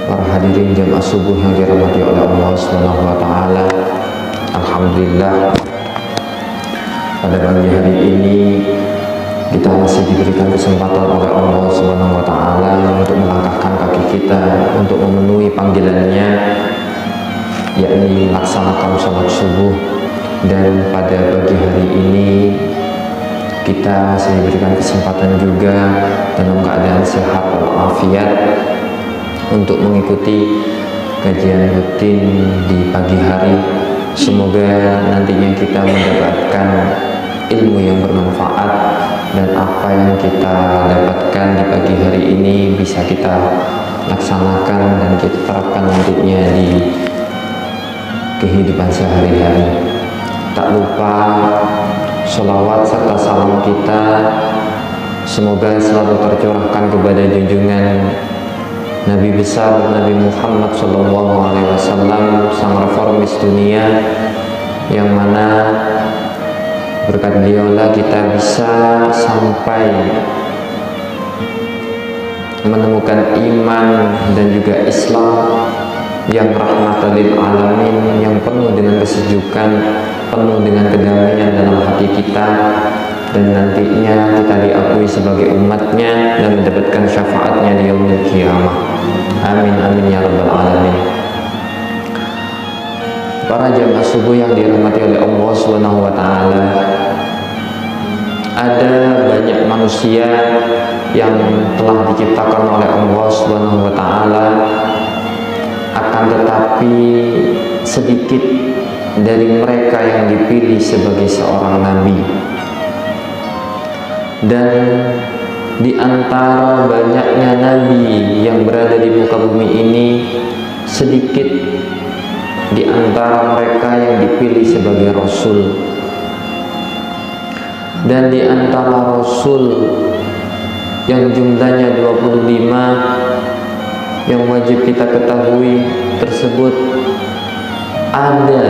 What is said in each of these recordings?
para hadirin jamaah subuh yang dirahmati oleh Allah Subhanahu wa taala. Alhamdulillah, pada pagi hari ini kita masih diberikan kesempatan oleh Allah Subhanahu wa taala untuk melangkahkan kaki kita untuk memenuhi panggilannya, yakni melaksanakan sholat subuh. Dan pada pagi hari ini kita masih diberikan kesempatan juga dalam keadaan sehat walafiat untuk mengikuti kajian rutin di pagi hari. Semoga nantinya kita mendapatkan ilmu yang bermanfaat, dan apa yang kita dapatkan di pagi hari ini bisa kita laksanakan dan kita terapkan nantinya di kehidupan sehari-hari. Tak lupa sholawat serta salam kita semoga selalu tercurahkan kepada junjungan Nabi besar Nabi Muhammad SAW, sang reformis dunia, yang mana berkat beliaulah kita bisa sampai menemukan iman dan juga Islam yang rahmatan lil alamin, yang penuh dengan kesejukan, penuh dengan kedamaian dalam hati kita, dan nantinya kita diakui sebagai umatnya dan mendapatkan syafaatnya di yaumil qiyamah. Amin amin ya rabbal alamin. Para jamaah subuh yang dirahmati oleh Allah Subhanahu wa taala, ada banyak manusia yang telah diciptakan oleh Allah Subhanahu wa taala, akan tetapi sedikit dari mereka yang dipilih sebagai seorang nabi. Dan di antara banyaknya nabi yang berada di muka bumi ini, sedikit di antara mereka yang dipilih sebagai rasul. Dan di antara rasul yang jumlahnya 25 yang wajib kita ketahui tersebut, ada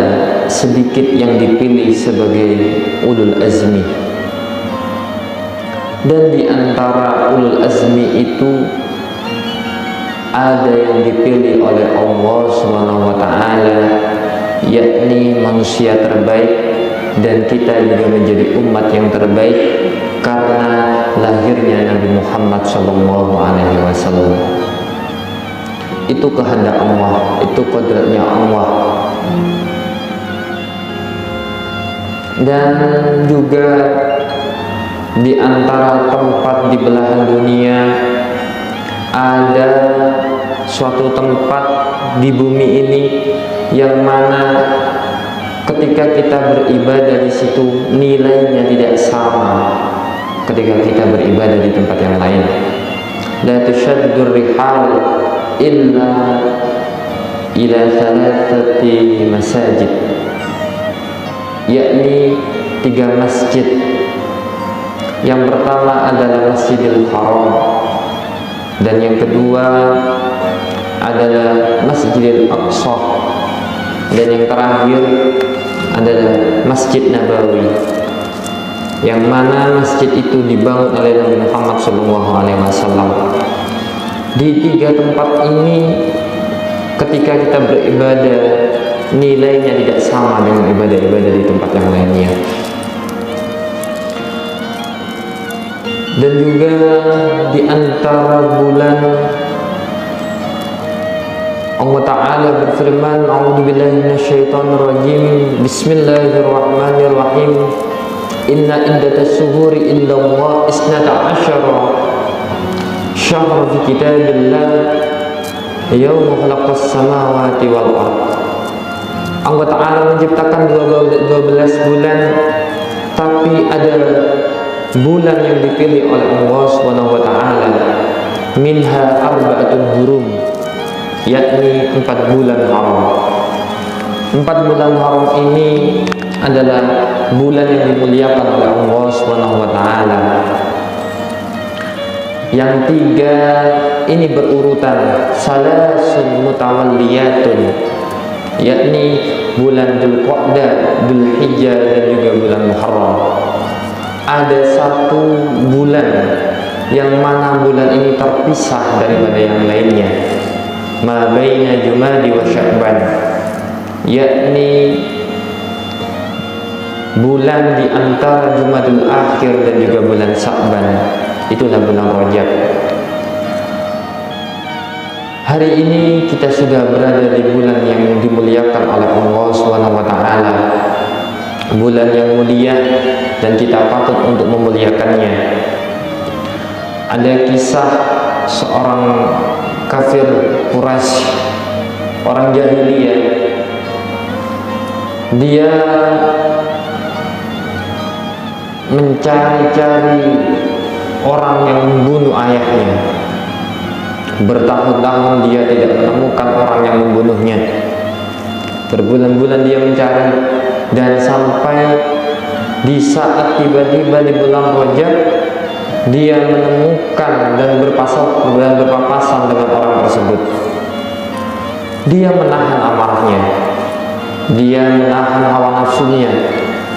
sedikit yang dipilih sebagai ulul azmi. Dan di antara ulul azmi itu ada yang dipilih oleh Allah Subhanahu wa taala, yakni manusia terbaik, dan kita juga menjadi umat yang terbaik karena lahirnya Nabi Muhammad SAW. Itu kehendak Allah, itu kodratnya Allah. Dan juga di antara tempat di belahan dunia, ada suatu tempat di bumi ini yang mana ketika kita beribadah di situ nilainya tidak sama ketika kita beribadah di tempat yang lain. La tushaddur rihal illa ila thalathati masajid, yakni 3 masjid. Yang pertama adalah Masjidil Haram, dan yang kedua adalah Masjidil Aqsa, dan yang terakhir adalah Masjid Nabawi, yang mana masjid itu dibangun oleh Nabi Muhammad SAW. Di 3 tempat ini ketika kita beribadah nilainya tidak sama dengan ibadah-ibadah di tempat yang lainnya. Dan juga di antara bulan, Allah Ta'ala berfirman, A'udzubillahi minasyaitonir rajim, Bismillahirrahmanirrahim, Inna iddatas syuhuri indallah isnata asyara syahr fi kitabillah yawma khalaqas samawati wal ard. Allah Ta'ala menciptakan 12 bulan, tapi ada bulan yang dipilih oleh Allah Subhanahu wa taala, minha arba'atun hurum, yakni 4 bulan haram. 4 bulan haram ini adalah bulan yang dimuliakan oleh Allah Subhanahu wa taala. Yang 3 ini berurutan, salasun mutawalliyatun, yakni bulan Dzulqa'dah, Dzulhijjah, dan juga bulan Muharram. Ada 1 bulan yang mana bulan ini terpisah daripada yang lainnya, ma baina Jumadi wa Sya'ban, yakni bulan di antara Jumadil Akhir dan juga bulan Sya'ban, itulah bulan Rajab. Hari ini kita sudah berada di bulan yang dimuliakan oleh Allah Subhanahu wa taala. Bulan yang mulia dan kita patut untuk memuliakannya. Ada kisah seorang kafir Quraisy, orang jahiliyah. Dia mencari-cari orang yang membunuh ayahnya. Bertahun-tahun dia tidak menemukan orang yang membunuhnya. Berbulan-bulan dia mencari, dan sampai di saat tiba-tiba di bulan Rajab dia menemukan dan berpapasan dengan orang tersebut. Dia menahan amarahnya, dia menahan hawa nafsunya,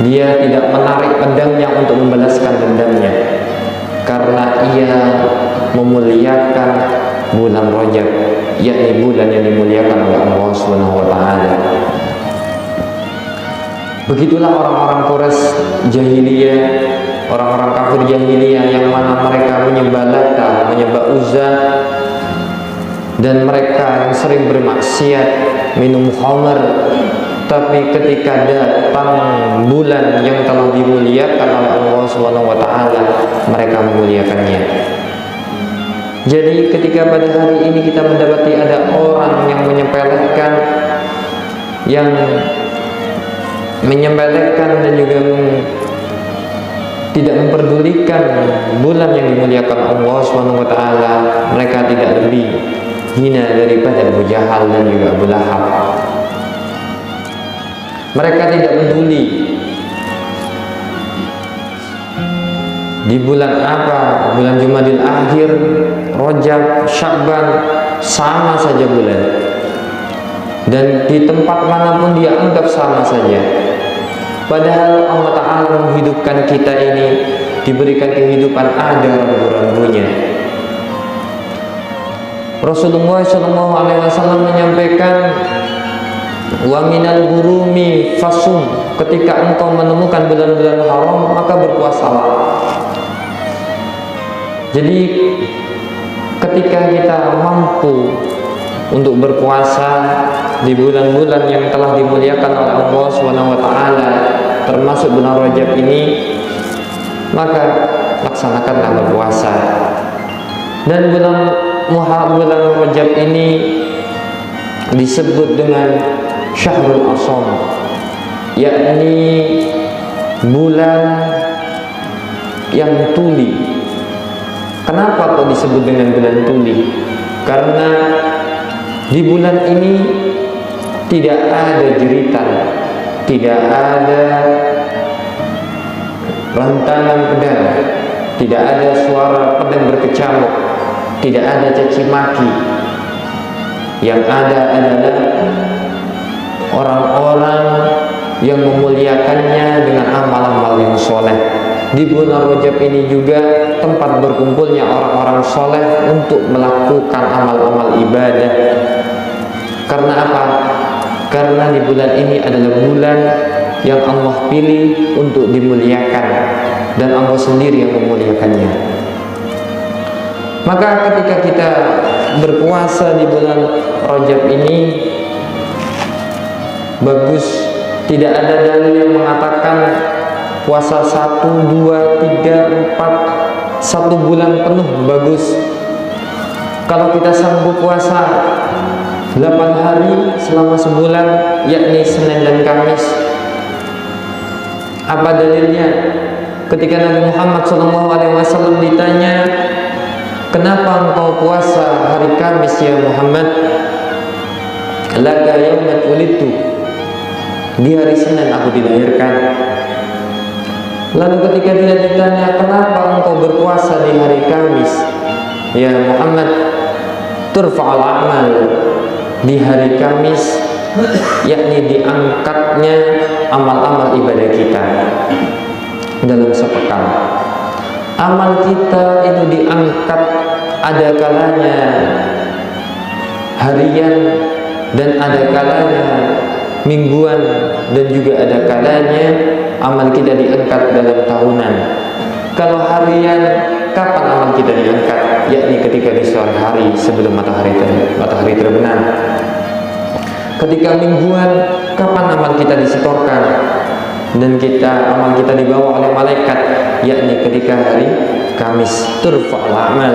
dia tidak menarik pedangnya untuk membalaskan dendamnya, karena ia memuliakan bulan Rajab, yakni bulan yang dimuliakan oleh Allah Subhanahu wa taala. Begitulah orang-orang Quraisy jahiliyah, orang-orang kafir jahiliyah yang mana mereka menyembah Lata, menyembah Uzza, dan mereka yang sering bermaksiat, minum khamar. Tapi ketika datang bulan yang telah dimuliakan oleh Allah Subhanahu wa taala, mereka memuliakannya. Jadi ketika pada hari ini kita mendapati ada orang yang menyepelekan dan juga tidak memperdulikan bulan yang dimuliakan Allah Subhanahu wa taala, mereka tidak lebih hina daripada Abu Jahal dan juga Abu Lahab. Mereka tidak peduli di bulan apa, bulan Jumadil Akhir, Rajab, Sya'ban, sama saja bulan, dan di tempat manapun dia anggap sama saja. Padahal Allah Ta'ala menghidupkan kita ini, diberikan kehidupan ada rambu-rambunya. Rasulullah SAW menyampaikan, wa minal burumi fasum, ketika engkau menemukan bulan-bulan haram maka berpuasalah. Jadi ketika kita mampu untuk berpuasa di bulan-bulan yang telah dimuliakan oleh Allah Subhanahu wa taala, termasuk bulan Rajab ini, maka laksanakanlah berpuasa. Dan bulan Rajab ini disebut dengan Syahrul Asham, yakni bulan yang tuli. Kenapa kok disebut dengan bulan tuli? Karena di bulan ini tidak ada jeritan, tidak ada rantangan pedang, tidak ada suara pedang berkecamuk, tidak ada caci maki. Yang ada adalah orang-orang yang memuliakannya dengan amal-amal yang soleh. Di bulan Rajab ini juga tempat berkumpulnya orang-orang soleh untuk melakukan amal-amal ibadah. Karena apa? Karena di bulan ini adalah bulan yang Allah pilih untuk dimuliakan, dan Allah sendiri yang memuliakannya. Maka ketika kita berpuasa di bulan Rajab ini bagus, tidak ada dalil yang mengatakan puasa 1, 2, 3, 4 1 bulan penuh bagus. Kalau kita sanggup puasa 8 hari selama sebulan, yakni Senin dan Kamis, apa dalilnya? Ketika Nabi Muhammad SAW ditanya, kenapa engkau puasa hari Kamis ya Muhammad? Laka yaumat ulidtu, di hari Senin aku dilahirkan. Lalu ketika dia ditanya, kenapa engkau berpuasa di hari Kamis ya Muhammad? Turfa'al a'mal, di hari Kamis yakni diangkatnya amal-amal ibadah kita dalam sepekan. Amal kita itu diangkat ada kalanya harian, dan ada kalanya mingguan, dan juga ada kalanya amal kita diangkat dalam tahunan. Kalau harian, kapan amal kita diangkat? Yakni ketika di sore hari sebelum matahari terbenam. Ketika mingguan, kapan amal kita disetorkan dan amal kita dibawa oleh malaikat? Yakni ketika hari Kamis, turfa'ul amal.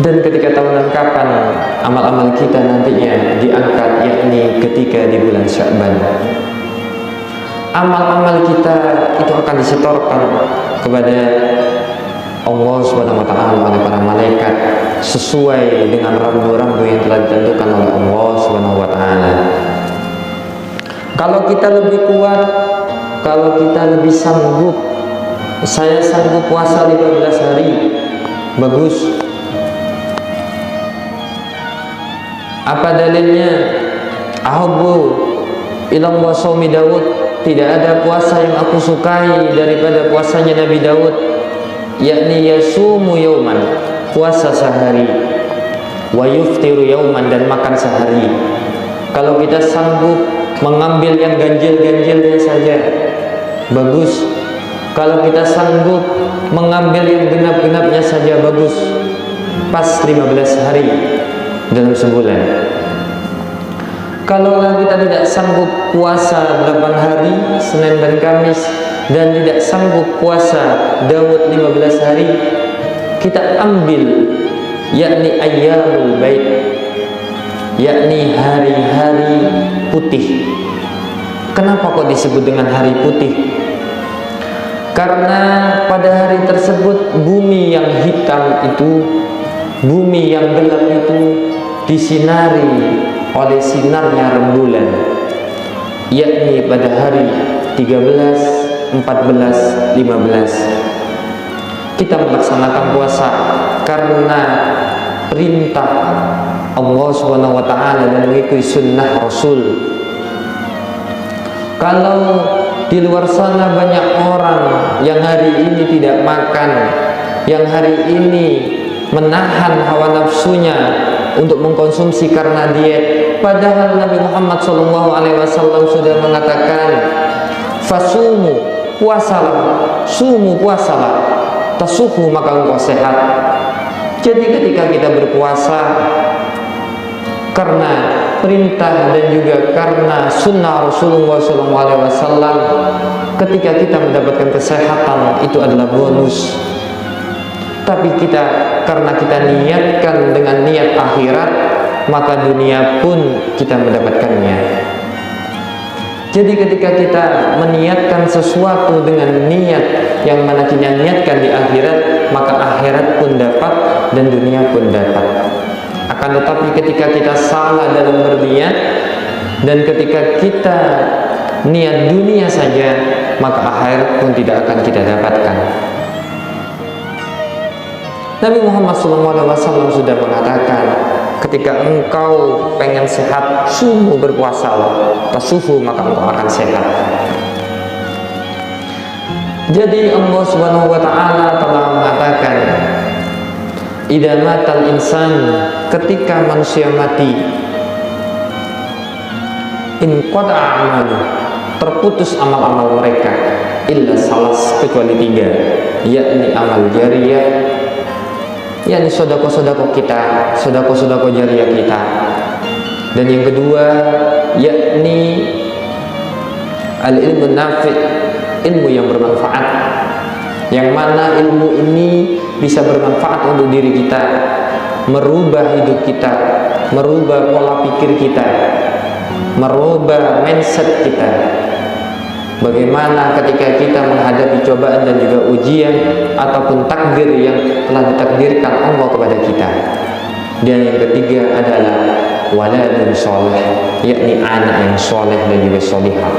Dan ketika tahunan, kapan amal-amal kita nantinya diangkat? Yakni ketika di bulan Sya'ban. Amal-amal kita itu akan disetorkan kepada Allah Subhanahu wa ta'ala oleh para malaikat sesuai dengan rambu-rambu yang telah ditentukan oleh Allah Subhanahu wa ta'ala. Kalau kita lebih kuat, kalau kita lebih sanggup, saya sanggup puasa 15 hari, bagus. Apa dalilnya? Ahabbu ilallah shaumi Daud. Tidak ada puasa yang aku sukai daripada puasanya Nabi Daud, yakni yasumu yauman, puasa sehari, wa yuftiru yauman, dan makan sehari. Kalau kita sanggup mengambil yang ganjil-ganjilnya saja, bagus. Kalau kita sanggup mengambil yang genap-genapnya saja, bagus. Pas 15 hari dalam sebulan. Kalau kita tidak sanggup puasa 8 hari, Senin dan Kamis, dan tidak sanggup puasa Daud 15 hari, kita ambil yakni ayyamul bait, yakni hari-hari putih. Kenapa kok disebut dengan hari putih? Karena pada hari tersebut bumi yang hitam itu, bumi yang gelap itu disinari oleh sinarnya rembulan, yakni pada hari 13, 14, 15. Kita melaksanakan puasa karena perintah Allah Subhanahu wa ta'ala dan mengikuti sunnah Rasul. Kalau di luar sana banyak orang yang hari ini tidak makan, yang hari ini menahan hawa nafsunya untuk mengkonsumsi karena diet, padahal Nabi Muhammad SAW sudah mengatakan, fasumu, puasalah, sumu, puasalah, tasuhu, maka engkau sehat. Jadi ketika kita berpuasa karena perintah dan juga karena sunnah Rasulullah SAW, ketika kita mendapatkan kesehatan, itu adalah bonus. Tapi karena kita niatkan dengan niat akhirat, maka dunia pun kita mendapatkannya. Jadi ketika kita meniatkan sesuatu dengan niat yang mana kita niatkan di akhirat, maka akhirat pun dapat dan dunia pun dapat. Akan tetapi ketika kita salah dalam berniat dan ketika kita niat dunia saja, maka akhirat pun tidak akan kita dapatkan. Nabi Muhammad SAW sudah mengatakan, ketika engkau pengen sehat, sumu, berpuasalah, tasuhu, maka engkau akan sehat. Jadi Allah Subhanahu wa ta'ala telah mengatakan, idza matal insan, ketika manusia mati, in qata'a amalu, terputus amal-amal mereka, illa salas, kecuali 3, yakni amal jariyah, yakni sodako-sodako kita, sodako-sodako jariah kita. Dan yang kedua, yakni al-ilmu nafi', ilmu yang bermanfaat, yang mana ilmu ini bisa bermanfaat untuk diri kita, merubah hidup kita, merubah pola pikir kita, merubah mindset kita. Bagaimana ketika kita menghadapi cobaan dan juga ujian ataupun takdir yang telah ditakdirkan Allah kepada kita. Dan yang ketiga adalah waladun soleh, yakni anak yang soleh dan juga solihah.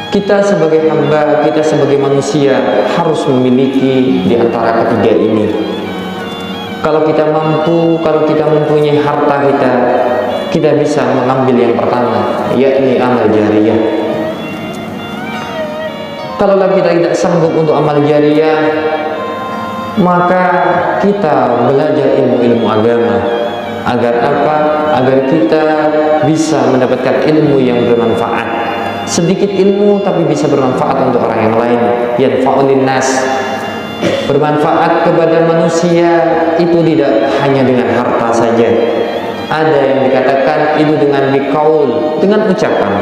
Kita sebagai hamba, kita sebagai manusia harus memiliki di antara ketiga ini. Kalau kita mampu, kalau kita mempunyai harta kita bisa mengambil yang pertama, yakni amal jariyah. Kalau kita tidak sanggup untuk amal jariyah, Maka kita belajar ilmu-ilmu agama. Agar apa? Agar kita bisa mendapatkan ilmu yang bermanfaat. Sedikit ilmu tapi bisa bermanfaat untuk orang yang lain. Yanfa'ul linnas, bermanfaat kepada manusia itu tidak hanya dengan harta saja. Ada yang dikatakan itu dengan biqaul, dengan ucapan.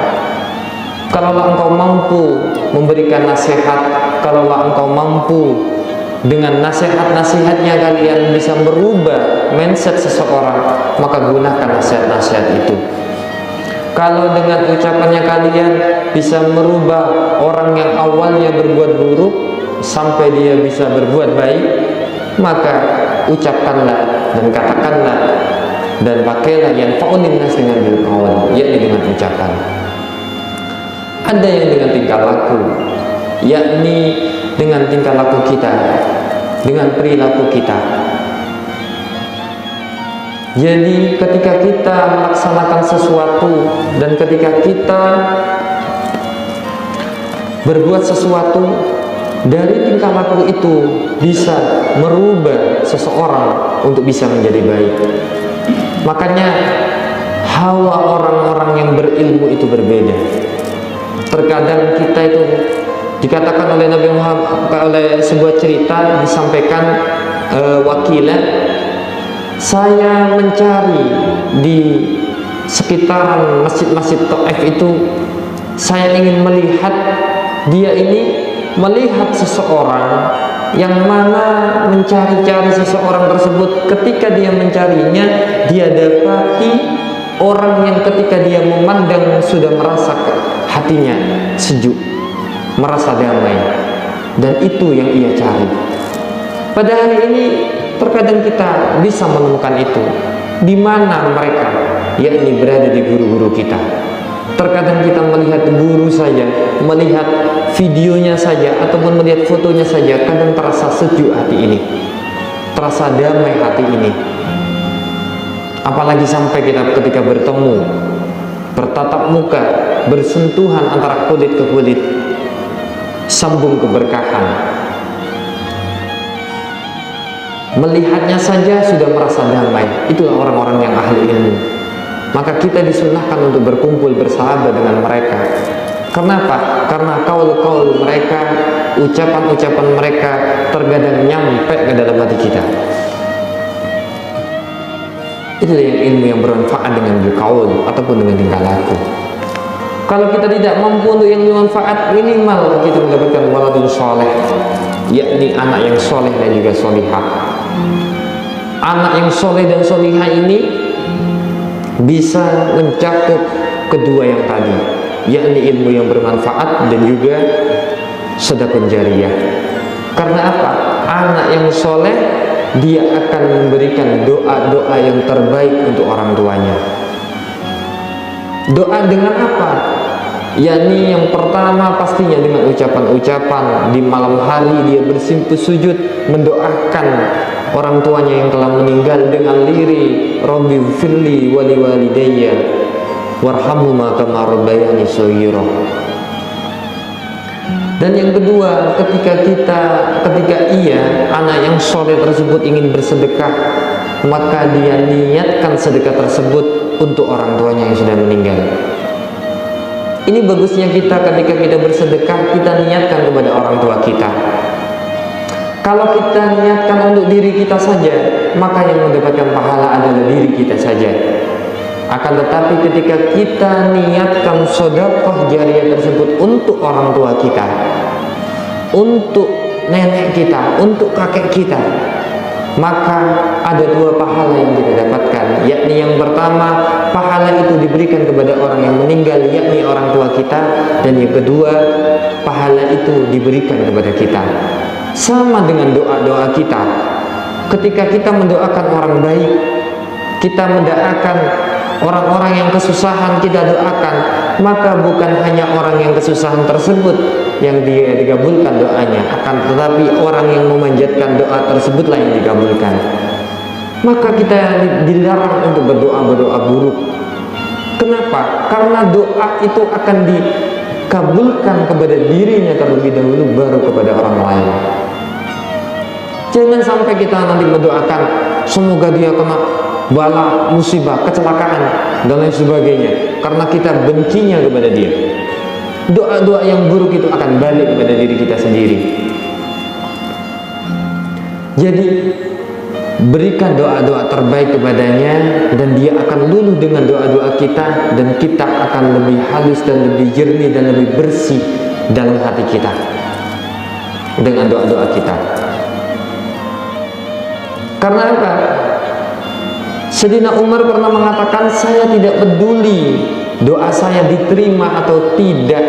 Kalaulah engkau mampu memberikan nasihat, kalaulah engkau mampu dengan nasihat-nasihatnya kalian bisa merubah mindset seseorang, maka gunakan nasihat-nasihat itu. Kalau dengan ucapannya kalian bisa merubah orang yang awalnya berbuat buruk sampai dia bisa berbuat baik, maka ucapkanlah dan katakanlah dan pakailah yang fa'ulinnas dengan bilqaul, yakni dengan ucapan. Ada yang dengan tingkah laku, yakni dengan tingkah laku kita, dengan perilaku kita. Jadi ketika kita melaksanakan sesuatu dan ketika kita berbuat sesuatu, dari tingkah laku itu bisa merubah seseorang untuk bisa menjadi baik. Makanya hawa orang-orang yang berilmu itu berbeda. Terkadang kita itu dikatakan oleh Nabi Muhammad, oleh sebuah cerita disampaikan wakilah, saya mencari di sekitaran masjid-masjid Taif itu, saya ingin melihat dia ini melihat seseorang yang mana mencari-cari seseorang tersebut. Ketika dia mencarinya, dia dapati orang yang ketika dia memandang sudah merasa hatinya sejuk, merasa damai, dan itu yang ia cari. Pada hari ini terkadang kita bisa menemukan itu. Di mana mereka? Yakni berada di guru-guru kita. Terkadang kita melihat guru saja, melihat videonya saja, ataupun melihat fotonya saja, kadang terasa sejuk hati ini, terasa damai hati ini. Apalagi sampai kita ketika bertemu, bertatap muka, bersentuhan antara kulit ke kulit, sambung keberkahan. Melihatnya saja sudah merasa damai. Itulah orang-orang yang ahli ilmu. Maka kita disunahkan untuk berkumpul bersahabat dengan mereka. Kenapa? Karena kaul-kaul mereka, ucapan-ucapan mereka terkadang nyampe ke dalam hati kita. Itulah yang ilmu yang bermanfaat dengan berkaul ataupun dengan tingkah laku. Kalau kita tidak mampu untuk yang bermanfaat, minimal kita mendapatkan waladun soleh, yakni anak yang soleh dan juga solihah. Anak yang soleh dan solihah ini bisa mencakup kedua yang tadi, yakni ilmu yang bermanfaat dan juga sedekah jariyah. Karena apa? Anak yang soleh, dia akan memberikan doa-doa yang terbaik untuk orang tuanya. Doa dengan apa? Yakni yang pertama pastinya dengan ucapan-ucapan. Di malam hari dia bersimpuh sujud mendoakan orang tuanya yang telah meninggal dengan lirih, Rabbi firli wali walidayya warhamhuma kama rabbayani shaghira. Dan yang kedua, ketika ia anak yang soleh tersebut ingin bersedekah, maka dia niatkan sedekah tersebut untuk orang tuanya yang sudah meninggal. Ini bagusnya kita ketika kita bersedekah, kita niatkan kepada orang tua kita. Kalau kita niatkan untuk diri kita saja, maka yang mendapatkan pahala adalah diri kita saja. Akan tetapi ketika kita niatkan sedekah jariyah tersebut untuk orang tua kita, untuk nenek kita, untuk kakek kita, maka ada dua pahala yang kita dapatkan. Yakni yang pertama, pahala itu diberikan kepada orang yang meninggal, yakni orang tua kita. Dan yang kedua, pahala itu diberikan kepada kita. Sama dengan doa-doa kita. Ketika kita mendoakan orang baik, kita mendoakan orang-orang yang kesusahan, kita doakan, maka bukan hanya orang yang kesusahan tersebut yang dikabulkan doanya, akan tetapi orang yang memanjatkan doa tersebutlah yang dikabulkan. Maka kita dilarang untuk berdoa buruk. Kenapa? Karena doa itu akan dikabulkan kepada dirinya terlebih dahulu, baru kepada orang lain. Jangan sampai kita nanti mendoakan semoga dia kena bala, musibah, kecelakaan dan lain sebagainya karena kita bencinya kepada dia. Doa-doa yang buruk itu akan balik kepada diri kita sendiri. Jadi berikan doa-doa terbaik kepadanya dan dia akan luluh dengan doa-doa kita, dan kita akan lebih halus dan lebih jernih dan lebih bersih dalam hati kita dengan doa-doa kita. Karena apa? Sayyidina Umar pernah mengatakan, saya tidak peduli doa saya diterima atau tidak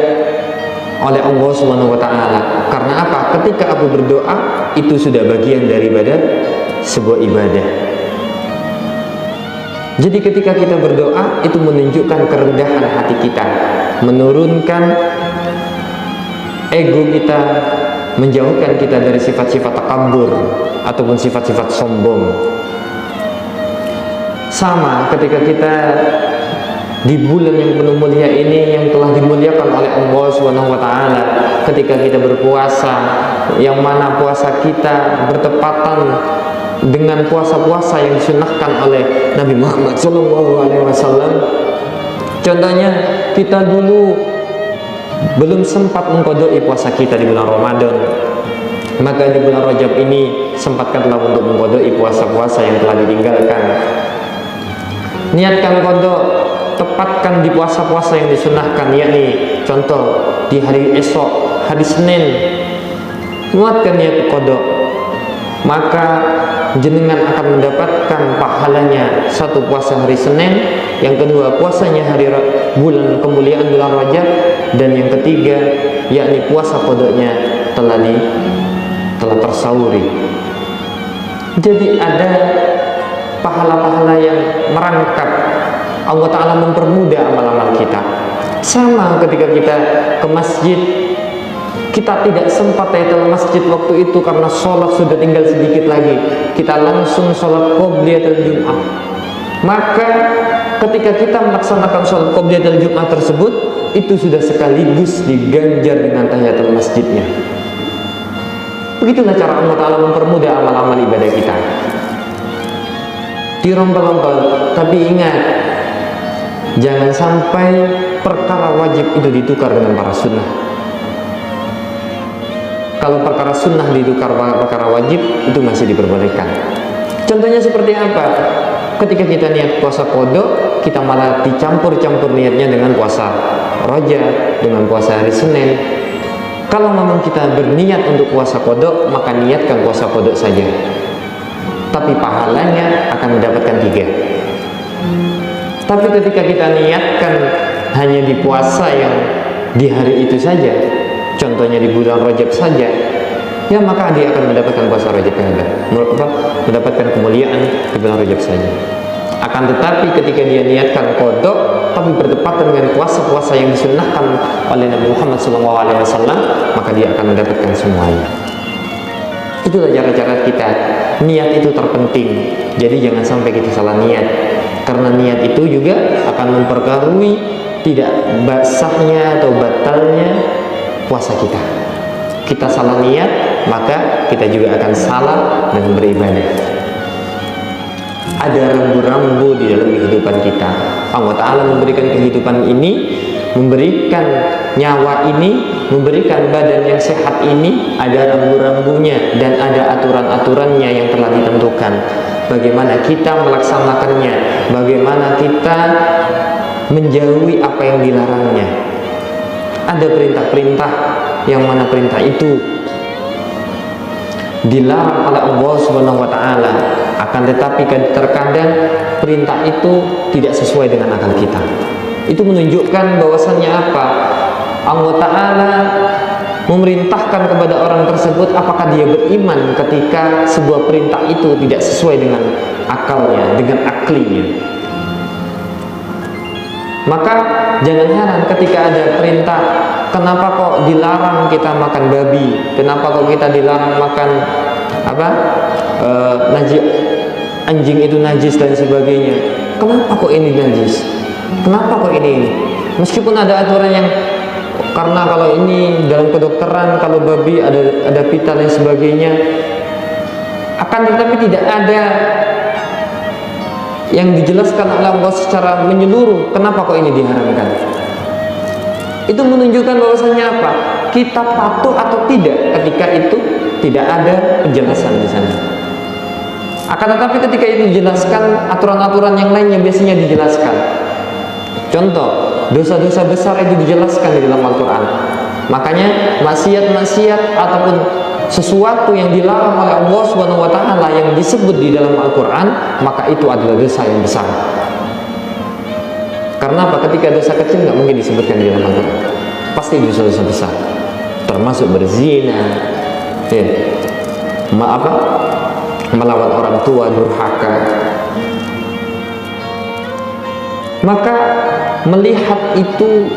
oleh Allah Subhanahu wa taala. Karena apa? Ketika aku berdoa, itu sudah bagian daripada sebuah ibadah. Jadi ketika kita berdoa, itu menunjukkan kerendahan hati kita, menurunkan ego kita, menjauhkan kita dari sifat-sifat takabur ataupun sifat-sifat sombong. Sama ketika kita di bulan yang penuh mulia ini, yang telah dimuliakan oleh Allah Subhanahu wa taala, ketika kita berpuasa, yang mana puasa kita bertepatan dengan puasa-puasa yang disunahkan oleh Nabi Muhammad SAW. Contohnya, kita dulu belum sempat mengqadai puasa kita di bulan Ramadan, maka di bulan Rajab ini sempatkanlah untuk mengqadai puasa-puasa yang telah ditinggalkan. Niatkan qada, tepatkan di puasa-puasa yang disunahkan, yakni contoh di hari esok, hari Senin, muatkan niat qada, maka jenengan akan mendapatkan pahalanya satu puasa hari Senin, yang kedua puasanya hari bulan kemuliaan bulan Rajab, dan yang ketiga yakni puasa qadanya telah tersauri. Jadi ada pahala-pahala yang merangkap. Allah Ta'ala mempermudah amal-amal kita. Sama ketika kita ke masjid, kita tidak sempat tahiyatul masjid waktu itu karena sholat sudah tinggal sedikit lagi, kita langsung sholat qobliyatul Jum'ah. Maka ketika kita melaksanakan sholat qobliyatul Jum'ah tersebut, itu sudah sekaligus diganjar dengan tahiyatul masjidnya. Begitulah cara Allah Ta'ala mempermudah amal-amal ibadah kita. Dirombak-rombak, tapi ingat, jangan sampai perkara wajib itu ditukar dengan para sunnah. Kalau perkara sunnah ditukar perkara wajib, itu masih diperbolehkan. Contohnya seperti apa? Ketika kita niat puasa qada, kita malah dicampur-campur niatnya dengan puasa Rajab, dengan puasa hari Senin. Kalau memang kita berniat untuk puasa qada, maka niatkan puasa qada saja, tapi pahalanya akan mendapatkan 3. Tapi ketika kita niatkan hanya di puasa yang di hari itu saja, contohnya di bulan Rajab saja, ya maka dia akan mendapatkan puasa Rajab yang mendapatkan kemuliaan di bulan Rajab saja. Akan tetapi ketika dia niatkan qada tapi bertepatan dengan puasa-puasa yang disunnahkan oleh Nabi Muhammad SAW, maka dia akan mendapatkan semuanya. Itulah cara-cara kita. Niat itu terpenting. Jadi jangan sampai kita salah niat, karena niat itu juga akan mempengaruhi tidak basahnya atau batalnya puasa kita. Kita salah niat, maka kita juga akan salah dalam beribadah. Ada rambu-rambu di dalam kehidupan kita. Allah Ta'ala memberikan kehidupan ini, memberikan nyawa ini, memberikan badan yang sehat ini, ada rambu-rambunya dan ada aturan-aturannya yang telah ditentukan. Bagaimana kita melaksanakannya, bagaimana kita menjauhi apa yang dilarangnya. Ada perintah-perintah yang mana perintah itu dilarang oleh Allah Subhanahu wa taala, akan tetapi terkadang perintah itu tidak sesuai dengan akal kita. Itu menunjukkan bahwasannya apa? Allah Ta'ala memerintahkan kepada orang tersebut apakah dia beriman ketika sebuah perintah itu tidak sesuai dengan akalnya, dengan aklinya. Maka jangan heran ketika ada perintah, kenapa kok dilarang kita makan babi, kenapa kok kita dilarang makan anjing itu najis dan sebagainya. Kenapa kok ini najis? Kenapa kok ini? Meskipun ada aturan yang, karena kalau ini dalam kedokteran, kalau babi ada pita dan sebagainya, Akan tetapi tidak ada yang dijelaskan oleh Allah secara menyeluruh kenapa kok ini diharamkan. Itu menunjukkan bahwasanya apa? Kita patuh atau tidak ketika itu tidak ada penjelasan di sana. Akan tetapi ketika itu dijelaskan, aturan-aturan yang lainnya biasanya dijelaskan. Contoh, dosa-dosa besar itu dijelaskan di dalam Al-Quran. Makanya maksiat-maksiat ataupun sesuatu yang dilarang oleh Allah Subhanahu wa taala yang disebut di dalam Al-Quran, maka itu adalah dosa yang besar. Karena apa? Ketika dosa kecil nggak mungkin disebutkan di dalam Al-Quran. Pasti dosa-dosa besar, termasuk berzina, ya, melawan orang tua, durhaka. Maka melihat itu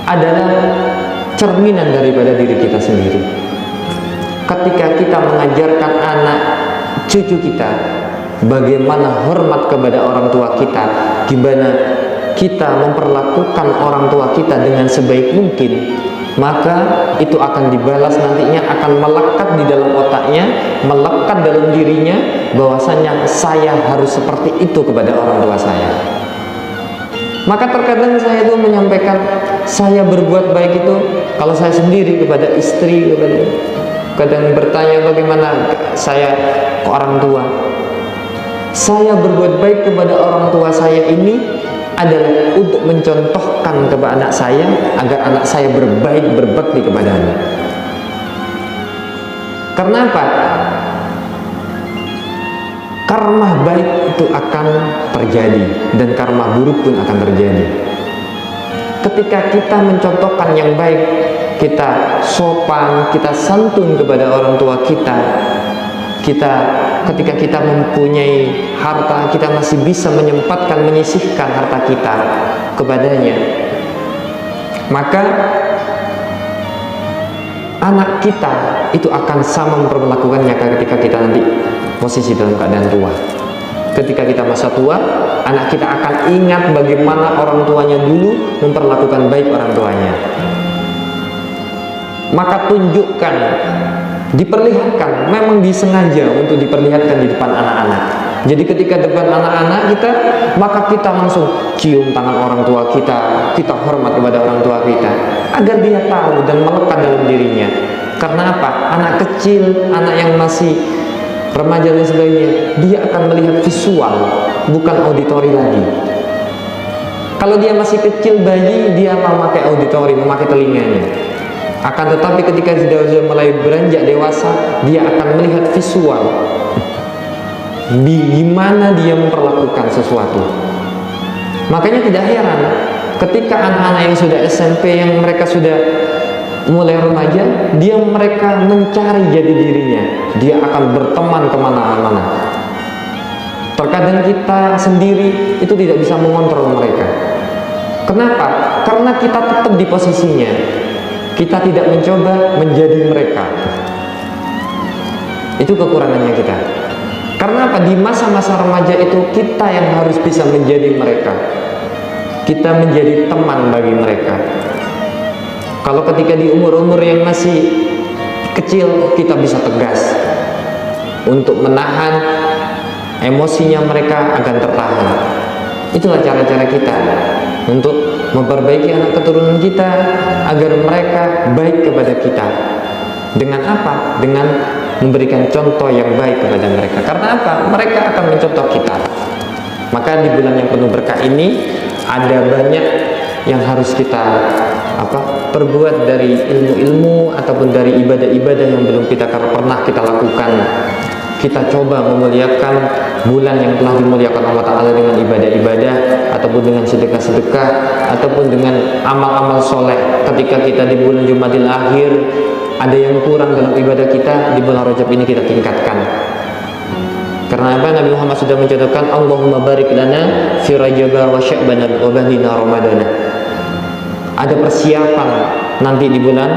adalah cerminan daripada diri kita sendiri. Ketika kita mengajarkan anak cucu kita bagaimana hormat kepada orang tua kita, gimana kita memperlakukan orang tua kita dengan sebaik mungkin, maka itu akan dibalas nantinya, akan melekat di dalam otaknya, melekat dalam dirinya bahwasanya saya harus seperti itu kepada orang tua saya. Maka terkadang saya itu menyampaikan saya berbuat baik itu kalau saya sendiri kepada istri, kadang bertanya bagaimana saya ke orang tua. Saya berbuat baik kepada orang tua saya ini adalah untuk mencontohkan kepada anak saya agar anak saya berbaik, berbakti kepadanya. Karena apa? Karma baik itu akan terjadi dan karma buruk pun akan terjadi. Ketika kita mencontohkan yang baik, kita sopan, kita santun kepada orang tua kita, ketika kita mempunyai harta, kita masih bisa menyempatkan, menyisihkan harta kita kepadanya, maka anak kita itu akan sama memperlakukannya ketika kita nanti posisi dalam keadaan tua. Ketika kita masa tua, anak kita akan ingat bagaimana orang tuanya dulu memperlakukan baik orang tuanya. Maka tunjukkan, diperlihatkan, memang disengaja untuk diperlihatkan di depan anak-anak. Jadi ketika depan anak-anak kita, maka kita langsung cium tangan orang tua kita, kita hormat kepada orang tua kita, agar dia tahu dan melekat dalam dirinya. Karena apa? Anak kecil, anak yang masih remaja dan sebagainya, dia akan melihat visual, bukan auditori lagi. Kalau dia masih kecil, bayi, dia memakai auditori, memakai telinganya. Akan tetapi ketika sudah mulai beranjak dewasa, dia akan melihat visual, gimana dia memperlakukan sesuatu. Makanya tidak heran ketika anak-anak yang sudah SMP, yang mereka sudah mulai remaja, mereka mencari jati dirinya, dia akan berteman kemana-mana. Terkadang kita sendiri itu tidak bisa mengontrol mereka. Kenapa? Karena kita tetap di posisinya, kita tidak mencoba menjadi mereka. Itu kekurangannya kita. Karena apa? Di masa-masa remaja itu kita yang harus bisa menjadi mereka, kita menjadi teman bagi mereka. Kalau ketika di umur-umur yang masih kecil, kita bisa tegas untuk menahan emosinya mereka agar tertahan. Itulah cara-cara kita untuk memperbaiki anak keturunan kita agar mereka baik kepada kita. Dengan apa? Dengan memberikan contoh yang baik kepada mereka. Karena apa? Mereka akan mencontoh kita. Maka di bulan yang penuh berkah ini ada banyak yang harus kita perbuat dari ilmu-ilmu ataupun dari ibadah-ibadah yang belum kita pernah kita lakukan. Kita coba memuliakan bulan yang telah dimuliakan Allah Ta'ala dengan ibadah-ibadah ataupun dengan sedekah-sedekah ataupun dengan amal-amal soleh. Ketika kita di bulan Jumadil Akhir ada yang kurang dalam ibadah kita, di bulan Rajab ini kita tingkatkan. Karena apa? Nabi Muhammad sudah mencontohkan, Allahumma barik lana fi Rajab wa Sya'ban wa bahlina Ramadana. Ada persiapan nanti di bulan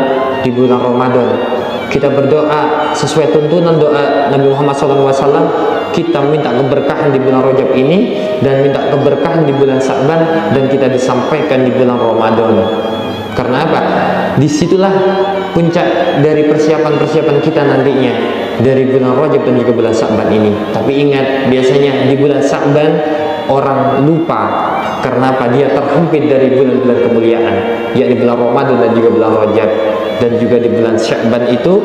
Ramadan. Kita berdoa sesuai tuntunan doa Nabi Muhammad SAW. Kita minta keberkahan di bulan Rajab ini dan minta keberkahan di bulan Sya'ban, dan kita disampaikan di bulan Ramadan. Karena apa? Disitulah puncak dari persiapan-persiapan kita nantinya. dari bulan Rajab dan juga bulan Sya'ban ini. Tapi ingat, biasanya di bulan Sya'ban orang lupa karena apa? Dia terhimpit dari bulan-bulan kemuliaan, yakni bulan Ramadan dan juga bulan Rajab. Dan juga di bulan Sya'ban itu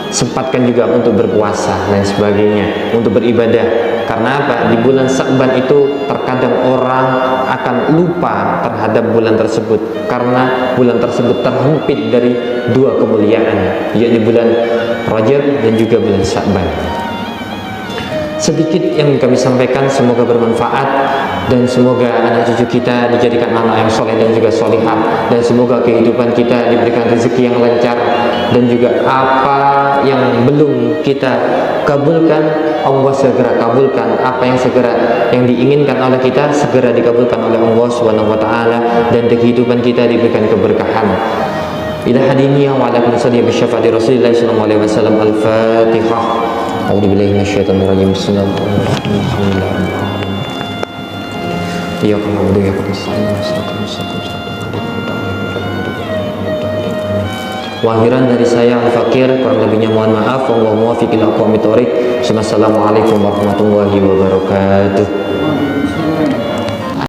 sempatkan juga untuk berpuasa dan sebagainya, untuk beribadah. Karena apa? Di bulan Sya'ban itu terkadang orang akan lupa terhadap bulan tersebut karena bulan tersebut terhimpit dari dua kemuliaan, yakni bulan Rajab dan juga bulan Sya'ban. Sedikit yang kami sampaikan, semoga bermanfaat dan semoga anak cucu kita dijadikan anak yang soleh dan juga solihah, dan semoga kehidupan kita diberikan rezeki yang lancar, dan juga apa yang belum kita kabulkan Allah segera kabulkan, apa yang diinginkan oleh kita segera dikabulkan oleh Allah Subhanahu wa taala, dan kehidupan kita diberikan keberkahan. Ila hadiniya wa ala kulli salli bi syafaati Rasulillah sallallahu alaihi wasallam. Al-Fatihah. A'udzu billahi minasyaitonir rajim. Bismillahirrahmanirrahim. Ya Allah, ya Wakhiran dari saya Al-Fakir, kurang lebihnya mohon maaf. Wallahu muwaffiq ila aqwamit thoriq. Wassalamualaikum warahmatullahi wabarakatuh.